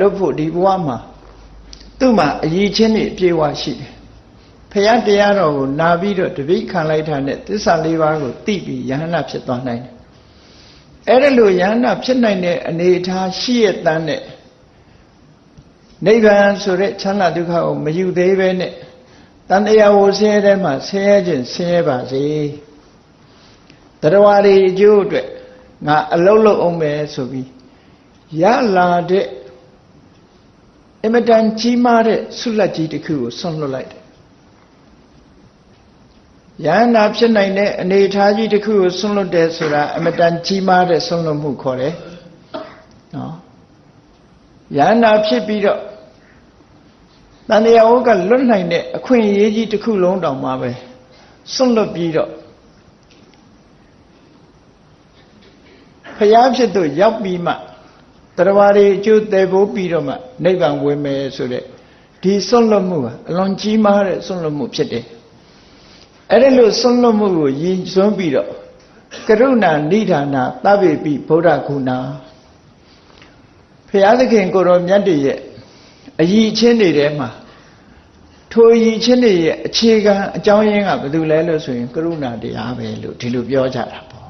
လွတ်ဖို့ဒီဘဝမှာသူ့မှာအရည်ချင်းတွေအပြည့်အဝရှိတယ်ဖရာတရားတော်ကိုနာပြီးတော့တပိခံလိုက်တာနဲ့သစ္စာလေးပါးကိုသိပြီးယဟန္တာဖြစ်သွားနိုင်တယ်အဲ့ဒါလိုယဟန္တာဖြစ်နိုင်တဲ့အနေအထားရှိရတဲ့နဲ့နိဗ္ဗာန်ဆိုတဲ့ချမ်းသာဒုက္ခကိုမယူသေးပဲနဲ့တန်တရားဝဆင်းရဲတဲ့မှာဆင်းရဲခြင်းဆင်းရဲပါစေတရားတွေအကျိုးအတွက်ငါအလုံးလုံးအောင်မယ်ဆိုပြီးရလာတဲ့အမတန်ကြီးမားတဲ့ဆုလက်ကြီးတစ်ခုကိုဆွန့်လွတ်လိုက်တယ်ယန္တာဖြစ်နိုင်တဲ့အနေအထားကြီးတစ်ခုကိုဆွန့်လွတ်တယ်ဆိုတာအမတန်ကြီးမားတဲ့ဆွန့်လွတ်မှုခေါ်တယ်နော်ယန္တာဖြစ်ပြီးတော့တန်တရားဝကလွတ်နိုင်တဲ့အခွင့်အရေးကြီးတစ်ခုလုံးတောင်မှပဲဆွန့်လွတ်ပြီးတော့ဖျားဖြစ်သူရောက်ပြီးမှတရားတွေအကျိုးတည်ဖို့ပြီးတော့မှနိဗ္ဗာန်ဝင်မယ်ဆိုတဲ့ဒီဆွန့်လွတ်မှုကအလွန်ကြီးမားတဲ့ဆွန့်လွတ်မှုဖြစ်တယ်အဲ့ဒီလိုဆွန့်လွတ်မှုကိုရည်စွန်းပြီးတော့ကရုဏာနိဒာနာသဗ္ဗေပိဗုဒ္ဓဂုဏဖျားသခင်ကိုရောမြတ်တည်းရဲ့အရည်ချင်းတွေထဲမှာထိုအရည်ချင်းတွေရဲ့အခြေခံအကြောင်းရင်းကဘာလို့လဲလို့ဆိုရင်ကရုဏာတရားပဲလို့ဒီလိုပြောကြတာပေါ့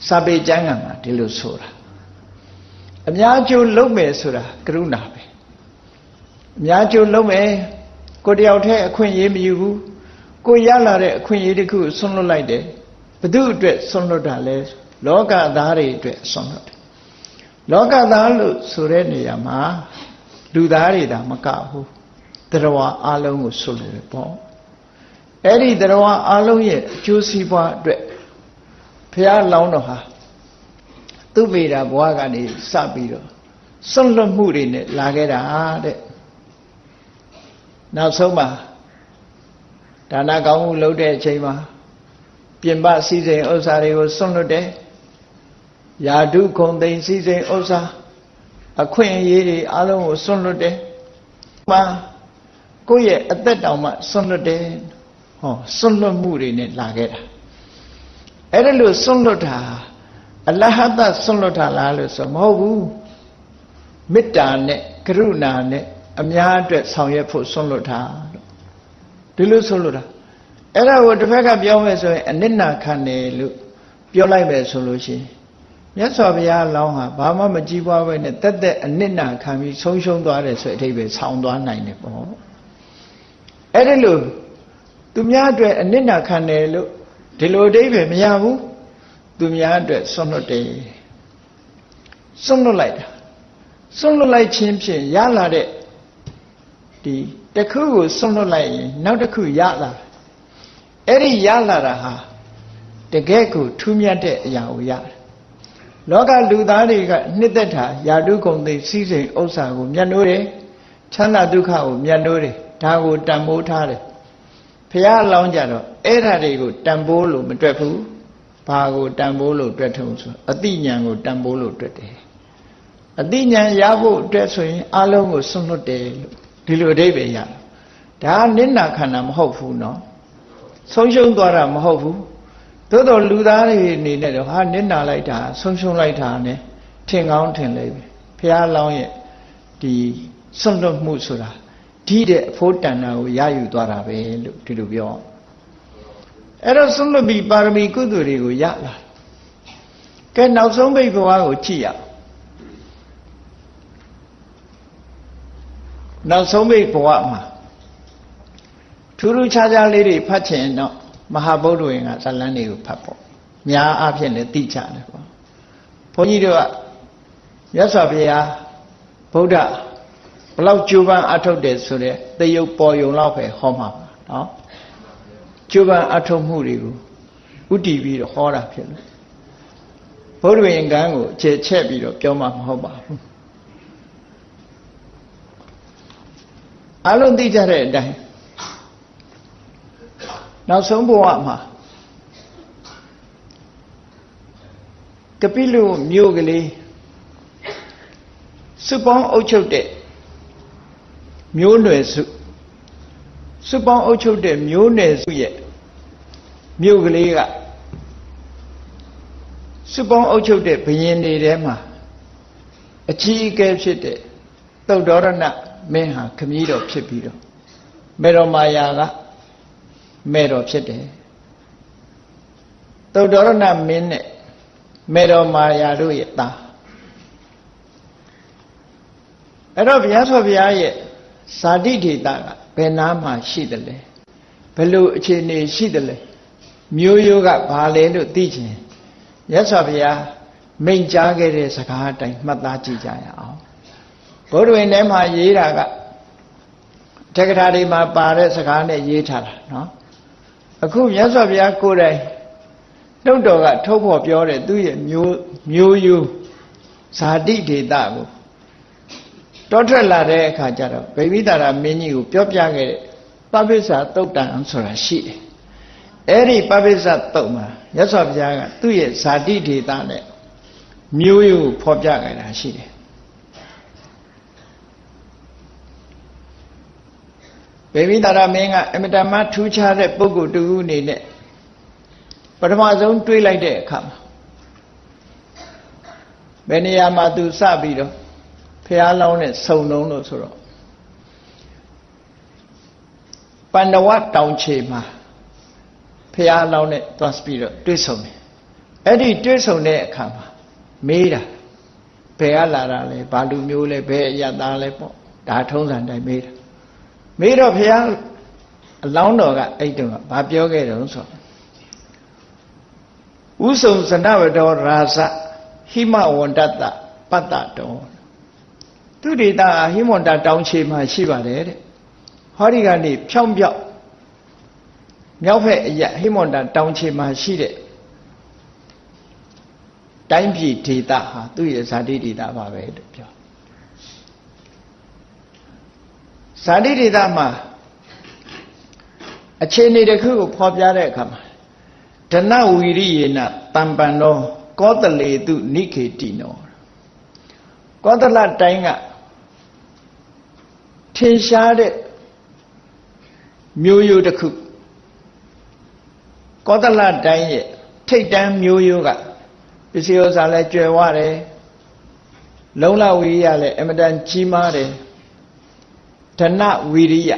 စာပေကျမ်းဂန်မှာဒီလိုဆိုတာအများကျိုးလုံးမယ်ဆိုတာကရုဏာပဲအများကျိုးလုံးမယ်ကိုတယောက်တည်းအခွင့်အရေးမယူဘူးကိုရလာတဲ့အခွင့်အရေးတစ်ခုဆွန့်လွတ်လိုက်တယ်ဘု து အတွက်ဆွန့်လွတ်တာလဲလောကသားတွေအတွက်ဆွန့်လွတ်တယ်လောကသားလို့ဆိုတဲ့နေရာမှာလူသားတွေဒါမကဘူးတရားဝါအလုံးကိုဆွတ်လို့ပေါ့အဲ့ဒီတရားဝါအလုံးရဲ့အကျိုးစီးပွားအတွက်ဘုရားလောင်းတော်ဟာသူ့မိတာဘဝကနေစပြီးတော့ဆွတ်လွတ်မှုတွေနဲ့လာခဲ့တာတဲ့နောက်ဆုံးမှာဒါနကောင်းမှုလုပ်တဲ့အချိန်မှာပြင်ပစည်းစိမ်ဥစ္စာတွေကိုဆွတ်လွတ်တယ်ယာဓုခုံသိမ်းစည်းစိမ်ဥစ္စာအခွင့်အရေးတွေအလုံးကိုဆွန့်လွတ်တယ်။မှာကိုယ့်ရဲ့အသက်တောင်မှဆွန့်လွတ်တယ်။ဟောဆွန့်လွတ်မှုတွေနဲ့လာခဲ့တာ။အဲ့ဒါလို့ဆွန့်လွတ်တာအလဟတဆွန့်လွတ်တာလားလို့ဆိုမဟုတ်ဘူး။မေတ္တာနဲ့ကရုဏာနဲ့အများအတွက်ဆောင်ရွက်ဖို့ဆွန့်လွတ်တာလို့ဒီလိုဆွန့်လွတ်တာ။အဲ့ဒါကိုတစ်ဖက်ကပြောမယ်ဆိုရင်အနစ်နာခံတယ်လို့ပြောလိုက်မယ်ဆိုလို့ရှိရင်မြတ်စွာဘုရားလောင်းဟာဘာမှမကြည်ပွားပဲနဲ့တက်တက်အနစ်နာခံပြီးဆုံးရှုံးသွားတယ်ဆိုအထိပ္ပယ်ဆောင်းသွားနိုင်တယ်ပေါ့အဲ့ဒီလိုသူများအတွက်အနစ်နာခံတယ်လို့ဒီလိုအထိပ္ပယ်မရဘူးသူများအတွက်ဆွန့်လွတ်တယ်ဆွန့်လွတ်လိုက်တာဆွန့်လွတ်လိုက်ခြင်းဖြင့်ရလာတဲ့ဒီတစ်ခုကိုဆွန့်လွတ်လိုက်ရင်နောက်တစ်ခုရလာအဲ့ဒီရလာတာဟာတကယ်ကိုထူးမြတ်တဲ့အရာကိုရတယ်လောကလူသားတွေကနှစ်သက်တာယာတုဂုံသိစည်းစိမ်ဥစ္စာကိုမြတ်နိုးတယ်ချမ်းသာဒုက္ခကိုမြတ်နိုးတယ်ဒါကိုတန်ဖိုးထားတယ်ဘုရားလောင်းကြတော့အဲ့ဓာတွေကိုတန်ဖိုးလို့မတွက်ဘူးဘာကိုတန်ဖိုးလို့တွက်ထုံဆိုအတိညာဏ်ကိုတန်ဖိုးလို့တွက်တယ်အတိညာဏ်ရဖို့အတွက်ဆိုရင်အလုံးကိုဆွန့်လွတ်တယ်လို့ဒီလိုအဓိပ္ပာယ်ရဒါနစ်နာခန္ဓာမဟုတ်ဘူးနော်ဆုံးရှုံးသွားတာမဟုတ်ဘူးသို့တော်လူသားတွေအနေနဲ့တော့ဟာနစ်နာလိုက်တာဆုံးရှုံးလိုက်တာနဲ့ထင်ကောင်းထင်လိမ့်မယ်ဘုရားလောင်းရဲ့ဒီဆွန့်လွတ်မှုဆိုတာဒီတဲ့အဖို့တဏ္ဍာကိုရယူသွားတာပဲလို့ဒီလိုပြောအဲ့တော့ဆွန့်လွတ်ပြီးပါရမီကုသိုလ်တွေကိုရလာကဲနောက်ဆုံးပိတ်ဘဝကိုကြည့်ရနောက်ဆုံးပိတ်ဘဝမှာထူးထူးခြားခြားလေးတွေဖတ်ချင်တော့မဟာဗုဒ္ဓဝင်ကဇာလန်းတွေကိုဖတ်ပေါ့များအားဖြင့်လည်းသိကြတယ်ပေါ့ဘုန်းကြီးတို့ကမြတ်စွာဘုရားဗုဒ္ဓဘလောက်ကြိုးပမ်းအထုတ်တယ်ဆိုတဲ့သရုပ်ပေါ်ယုံလောက်ပဲဟောမှာပါနော်ကြိုးပမ်းအထုတ်မှုတွေကိုဥတည်ပြီးတော့ဟောတာဖြစ်လို့ဗုဒ္ဓဝင်ကံကိုအခြေချက်ပြီးတော့ပြောမှာမဟုတ်ပါဘူးအလုံးသိကြတဲ့အတိုင်းနောက်ဆုံးဘဝမှာကပိလုမြို့ကလေးစုပေါင်းအုပ်ချုပ်တဲ့မျိုးနွယ်စုပေါင်းအုပ်ချုပ်တဲ့မျိုးနွယ်စုရဲ့မြို့ကလေးကစုပေါင်းအုပ်ချုပ်တဲ့ဘုရင်တွေထဲမှာအကြီးအကဲဖြစ်တဲ့ သုတ်တော်ရဏမင်းဟာခမည်းတော်ဖြစ်ပြီးတော့မေတော်မာယာကမေတော်ဖြစ်တယ်သုတ်တော်ရဏမင်းနဲ့မေတော်မာယာတို့ရဲ့သားအဲ့တော့ဘုရားဆောဘုရားရဲ့ဇာတိဒေသကဘယ်နားမှာရှိတယ်လဲဘယ်လိုအခြေအနေရှိတယ်လဲမျိုးရိုးကဘာလဲလို့သိချင်မြတ်စွာဘုရားမိန့်ကြားခဲ့တဲ့စကားအတိုင်းမှတ်သားကြည့်ကြရအောင်ဘုရားဝင်ထဲမှာရေးတာကတက္ကရာတွေမှာပါတဲ့စကားနဲ့ရေးထားတာနော်အခုမြတ်စွာဘုရားကိုယ်တိုင်နှုတ်တော်ကထုတ်ဖော်ပြောတဲ့သူ့ရဲ့မျိုးရိုးဇာတိဒေသကိုတောထွက်လာတဲ့အခါကျတော့ဗိမိတာရမင်းကြီးကိုပြောပြခဲ့တဲ့ပပိစ္ဆသုတ်တံဆိုတာရှိတယ်အဲ့ဒီပပိစ္ဆသုတ်မှာမြတ်စွာဘုရားကသူ့ရဲ့ဇာတိဒေသနဲ့မျိုးရိုးဖော်ပြခဲ့တာရှိတယ်ဗိမိတာရမင်းကအမတမထူးခြားတဲ့ပုဂ္ဂိုလ်တူအနေနဲ့ပထမဆုံးတွေးလိုက်တဲ့အခါမှာဘယ်နေရာမှာသူစပြီးတော့ဖះလောင်းနဲ့စုံလုံးလို့ဆိုတော့ပန္နဝတောင်ခြေမှာဖះလောင်းနဲ့သွားပြီးတော့တွေ့ဆုံတယ်အဲ့ဒီတွေ့ဆုံတဲ့အခါမှာမေးတာဘယ်ကလာတာလဲဘာလူမျိုးလဲဘယ်အရသားလဲပေါ့ဒါထုံးစံတိုင်းမေးတာမေးတော့ဖះအလောင်းတော်ကအဲ့တုန်းကဘာပြောခဲ့တယ်ဆိုဥစုံဇနဝတောရာဇဟိမဝန္တတပတ္တတောသူဒေတာဟိမဝန္တတောင်ခြေမှာရှိပါတယ်တဲ့ဟောဒီကနေဖြောင်းပြောက်မြောက်ဖက်အရဟိမဝန္တတောင်ခြေမှာရှိတဲ့တိုင်းပြည်ဒေတာဟာသူ့ရဲ့ဇာတိဒေတာပါပဲလို့ပြောဇာတိဒေတာမှာအခြေအနေတစ်ခုကိုဖော်ပြတဲ့အခါမှာဒနဝီရိယေနတံပံသောကောသလေတုနိခေတိနောကောသလတိုင်းကထင်ရှားတဲ့မျိုးရိုးတစ်ခုကောသလတိုင်းရဲ့ထိတ်တန်းမျိုးရိုးကပစ္စည်းဥစ္စာလည်းကျွယ်ဝတယ်လုံလဝီရိယလည်းအမတန်ကြီးမားတယ်ဒနဝီရိယ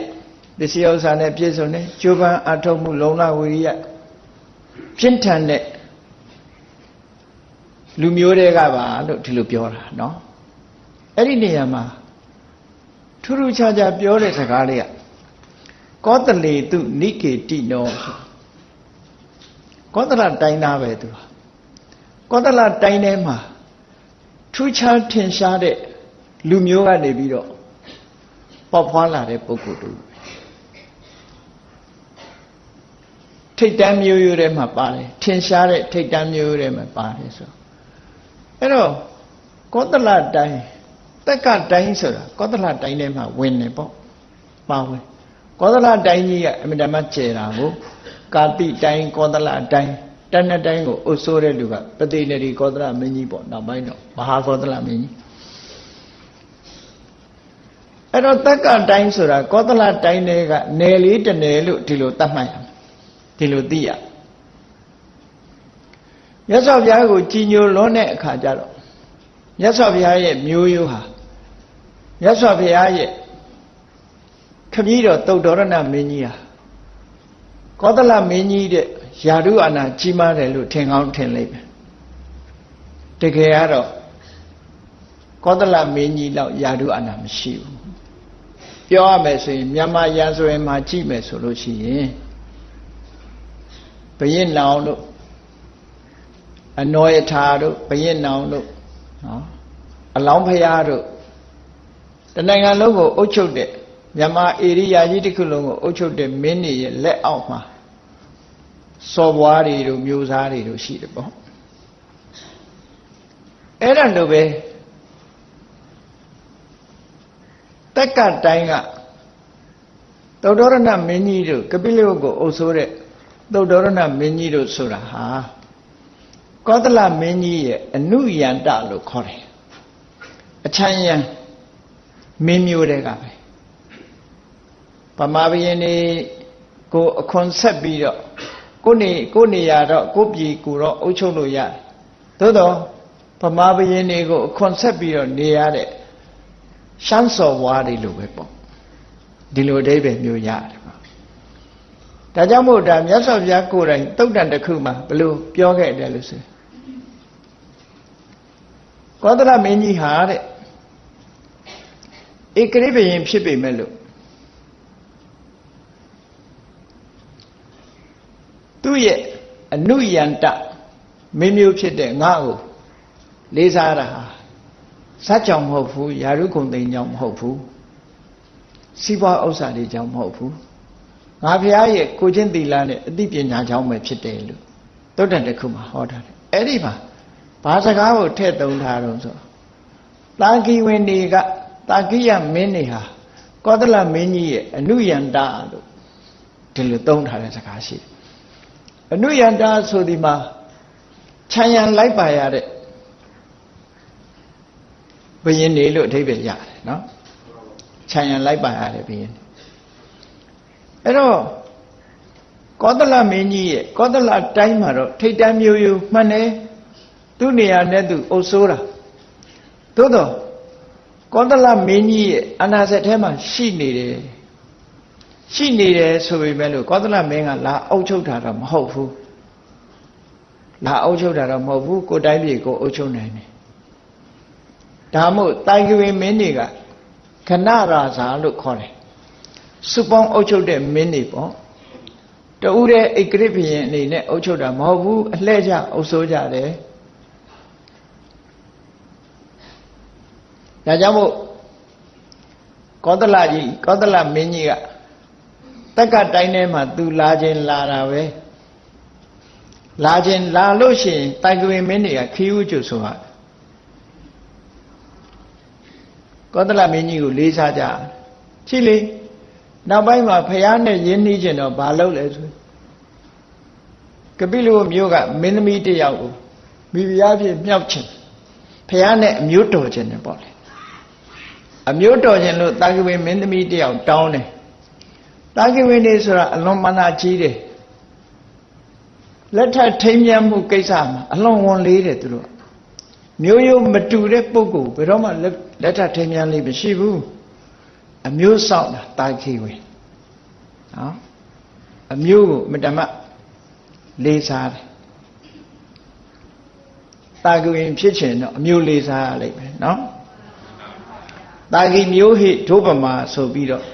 ပစ္စည်းဥစ္စာနဲ့ပြည့်စုံတယ်ကျိုးပန်းအထောက်မှုလုံလဝီရိယပြင်းထန်တဲ့လူမျိုးတွေကပါလို့ဒီလိုပြောတာเนาะအဲ့ဒီနေရာမှာထူးထူးခြားခြားပြောတဲ့စကားလေးကကောသလေတုနိကေတိနောကောသလတိုင်းသားပဲသူကောသလတိုင်းထဲမှာထူးခြားထင်ရှားတဲ့လူမျိုးကနေပြီးတော့ပေါက်ဖွာလာတဲ့ပုဂ္ဂိုလ်တူထိတ်တန်းမျိုးရိုးထဲမှာပါတယ်ထင်ရှားတဲ့ထိတ်တန်းမျိုးရိုးထဲမှာပါတယ်ဆိုအဲ့တော့ကောသလတိုင်းတက္ကတိုင်းဆိုတာကောသလတိုင်းထဲမှာဝင်နေပေါ့ပါဝင်ကောသလတိုင်းကြီးကအမြဲတမ်းကျဲတာကိုကာတိတိုင်းကောသလတိုင်းတဏ္ဍတိုင်းကိုအုပ်စိုးတဲ့လူကပတိနေရီကောသလမင်းကြီးပေါ့နောက်ပိုင်းတော့မဟာကောသလမင်းကြီးအဲ့တော့တက္ကတိုင်းဆိုတာကောသလတိုင်းတွေကနယ်လေးတစ်နယ်လို့ဒီလိုသတ်မှတ်ရဒီလိုသိရမြတ်စွာဘုရားကိုကြည်ညိုလွန်းတဲ့အခါကျတော့မြတ်စွာဘုရားရဲ့မျိုးရိုးဟာမြတ်စွာဘုရားရဲ့ခမည်းတော်သုတ်တော်ရဏမင်းကြီးဟာကောသလမင်းကြီးတဲ့ယာရုအာဏာကြီးမားတယ်လို့ထင်ကောင်းထင်လိမ့်မယ်တကယ်ကတော့ကောသလမင်းကြီးတော့ယာရုအာဏာမရှိဘူးပြောရမယ်ဆိုရင်မြန်မာရာဇဝင်မှာကြည့်မယ်ဆိုလို့ရှိရင်ဘုရင်နောင်တို့အနောယထာတို့ဘုရင်နောင်တို့နော်အလောင်းဖရာတို့တနိုင်ငံလုံးကိုအုပ်ချုပ်တဲ့မြန်မာဧရိယာကြီးတစ်ခုလုံးကိုအုပ်ချုပ်တဲ့မင်းတွေရဲ့လက်အောက်မှာစော်ဘွားတွေတို့မျိုးစားတွေတို့ရှိတယ်ပေါ့အဲ့ဒါလိုပဲတက္ကတိုင်းကသုတ်တော်ရဏမင်းကြီးတို့ကပိလဝတ်ကိုအုပ်စိုးတဲ့သုတ်တော်ရဏမင်းကြီးတို့ဆိုတာဟာကောသလမင်းကြီးရဲ့အနုယန္တလို့ခေါ်တယ်အချမ်းယံမင်းမျိုးတွေကပဲဗမာဘုရင်တွေကိုအခွန်ဆက်ပြီးတော့ကိုနေရတော့ကိုပြည်ကိုတော့အုပ်ချုပ်လို့ရတယ်သို့တော့ဗမာဘုရင်တွေကိုအခွန်ဆက်ပြီးတော့နေရတဲ့ ရှမ်းစော်ဝါးတွေလိုပဲပေါ့ဒီလိုအဓိပ္ပာယ်မျိုးရတယ်ပေါ့ဒါကြောင့်မို့ဒါမြတ်စွာဘုရားကိုယ်တိုင်သုတ်တန်တစ်ခုမှာဘလို့ပြောခဲ့တယ်လို့ဆိုကောသလမင်းကြီးဟာတဲ့ဧကရိပယင်ဖြစ်ပေမဲ့လို့သူ့ရဲ့အနုယန္တမင်းမျိုးဖြစ်တဲ့ငါ့ကိုလေးစားတာဟာဇတ်ကြောင့်မဟုတ်ဘူးယာရုခုံသိမ်းကြောင့်မဟုတ်ဘူးစီးပွားဥစ္စာတွေကြောင့်မဟုတ်ဘူးငါဘုရားရဲ့ကိုချင်းသီလနဲ့အသိပညာကြောင့်ပဲဖြစ်တယ်လို့သုတ်တန်တစ်ခုမှာဟောထားတယ်အဲ့ဒီမှာဘာစကားကိုထည့်သုံးထားတော့ဆိုတာကီဝင်တွေကတာကိယမင်းတွေဟာကောသလမင်းကြီးရဲ့အနုယန္တလို့ဒီလိုသုံးထားတဲ့စကားရှိတယ်အနုယန္တဆိုဒီမှာခြံရံလိုက်ပါရတဲ့ဘုရင်တွေလို့အဓိပ္ပာယ်ရတယ်နော်ခြံရံလိုက်ပါရတဲ့ဘုရင်အဲ့တော့ကောသလမင်းကြီးရဲ့ကောသလတိုင်းမှာတော့ထိတ်တန်းမျိုးမျိုးမှန်တယ်သူ့နေရာနဲ့သူအုပ်ဆိုးတာသို့တော့ကောသလမင်းကြီးရဲ့အနာစက်ထဲမှာရှိနေတယ်ဆိုပေမဲ့လို့ကောသလမင်းကလာအုပ်ချုပ်တာတော့မဟုတ်ဘူးလာအုပ်ချုပ်တာတော့မဟုတ်ဘူးကိုတိုင်းပြည်ကိုအုပ်ချုပ်နိုင်တယ်ဒါမို့တိုင်ကဝင်မင်းတွေကခဏရာဇာလို့ခေါ်တယ်စုပေါင်းအုပ်ချုပ်တဲ့မင်းတွေပေါ့တူတဲ့ဧကရိပယင်အနေနဲ့အုပ်ချုပ်တာမဟုတ်ဘူးအလှည့်ကျအုပ်စိုးကြတယ်ဒါကြောင့်မို့ကောသလမင်းကြီးကတက်ကတိုင်းထဲမှာသူလာခြင်းလာတာပဲလာခြင်းလာလို့ရှိရင်တိုင်ကဝင်မင်းတွေကခီးဥကျွဆိုတာကောသလမင်းကြီးကိုလေးစားကြကြည့်လေနောက်ပိုင်းမှာဖယားနဲ့ရင်းနှီးခြင်းတော့ဘာလုပ်လဲဆိုကပိလုမျိုးကမင်းသမီးတစ်ယောက်ကိုမိဖုရားဖြစ်မြောက်ခြင်းဖယားနဲ့အမျိုးတော်ခြင်းနဲ့ပေါ့လေအမျိုးတော်ခြင်းလို့တာကဝေမင်းသမီးတစ်ယောက်တောင်းတယ်တာကဝေနေဆိုတာအလွန်မာနကြီးတယ်လက်ထပ်ထိမ်းမြတ်မှုကိစ္စမှာအလွန်ဝန်လေးတယ်သူတို့မျိုးရိုးမတူတဲ့ပုဂ္ဂိုလ်ဘယ်တော့မှလက်ထပ်ထိမ်းမြတ်လေးမရှိဘူးအမျိုးဆောင်တာတာခိဝေနော်အမျိုးကိုမတမလေးစားတယ်တာခိဝေဖြစ်ချင်တော့အမျိုးလေးစားရလိမ့်မယ်နော်တာခိမျိုးဟိဒုပမာဆိုပြီးတော့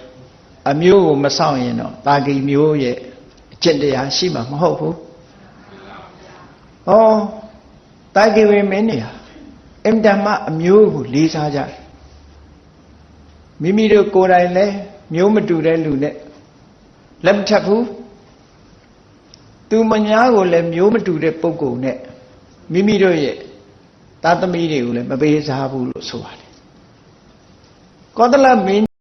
အမျိုးကိုမဆောင်ရင်တော့တာခိမျိုးရဲ့အကျင့်တရားရှိမှာမဟုတ်ဘူးဟောတာခိဝေမင်းနေဟာအင်တမအမျိုးကိုလေးစားကြတယ်မိမိတို့ကိုယ်တိုင်လဲမျိုးမတူတဲ့လူနဲ့လက်မထပ်ဘူးသူမညာကိုလည်းမျိုးမတူတဲ့ပုဂ္ဂိုလ်နဲ့မိမိတို့ရဲ့သားသမီးတွေကိုလည်းမပေးစားဘူးလို့ဆိုပါတယ်ကောသလမင်း